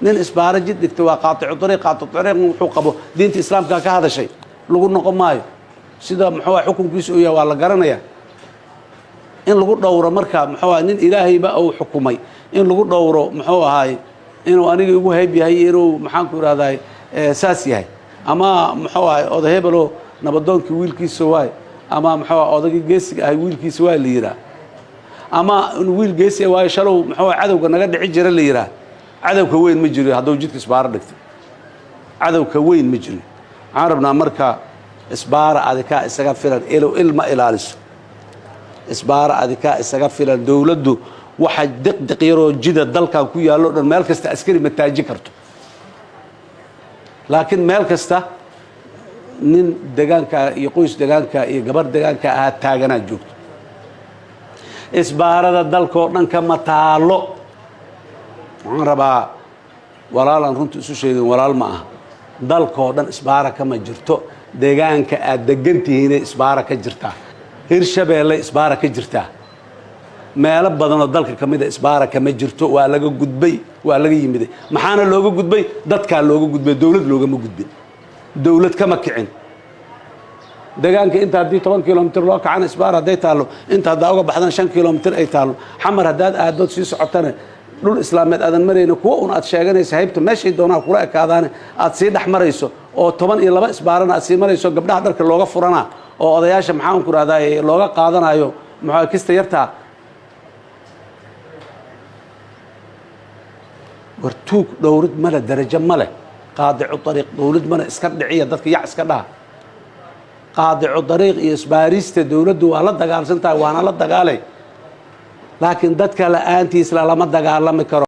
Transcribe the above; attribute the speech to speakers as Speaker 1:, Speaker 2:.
Speaker 1: nin isbaara jid dhigtay waa qaaticu dariiq wuxuu qabo diinta islaamka ka hadashay lagu noqon maayo sida muxuu xukunkiisu u yahay waa la garanayaa in lagu dhowro marka muxuu nin ilaahayba uu xukumay in lagu dhowro muxuu ahaay inuu aniga ugu hayb yahay inuu maxaan ku yiraahdaa saas yahay ama muxuu ahaay oday hebelo nabadoonkii wiilkiisa waay ama muxuu odagii geesiga ahay wiilkiisa waa la yiraa ama wiil geesi waay shalow muxuu cadawga naga dhici jira la yiraa cadawka weyn ma jiro hadduu jidka isbaara dhigtay cadawka weyn ma jiro waxaan rabnaa marka isbaara adika isaga filan ilma ilaaliso isbaara adika isaga filan dawladdu waxa diqdiq yaroo jida dalkan ku yaalo dhan meel kasta askari ma taaji karto laakiin meel kasta nin deegaanka iyo qoys deegaanka iyo gabar deegaanka ah taagana joogto isbaarada dalkoo dhan kama taalo waxaan rabaa walaalan runtii isu sheegin walaal ma aha dalkoo dhan isbaara kama jirto deegaanka aad degantihiin isbaara ka jirtaa hirshabeelle isbaara ka jirtaa meelo badanoo dalka ka mid ah isbaara kama jirto waa laga gudbay waa laga yimid maxaana looga gudbay dadkaa looga gudbay dawlad loogama gudbin dawlad kama kicin deegaanka inta haddii 10 kilomitir loo kacana isbaar hadday taalo inta haddaa uga baxdan 5 kilomitir ay taalo xamar haddaad aadood sii socotana dhul islaameed aadan marayna kuwa un aad sheeganaysa haybta meeshay doonaa kula ekaadaane aad sii dhex marayso oo 12 isbaarana aad sii marayso gabdhaha dharka looga furana oo odayaasha maxaan ku raahdaa looga qaadanayo maxaa kista yartaa wartuug dhowrid male darajo male qaadicu dariiq dawlad mana iska dhiciya dadka yac iska dhaha qaadicu dariiq iyo isbaarista dawladdu waa la dagaalsantahay waana la dagaalay laakiin dadka la'aantiis lama dagaalami karo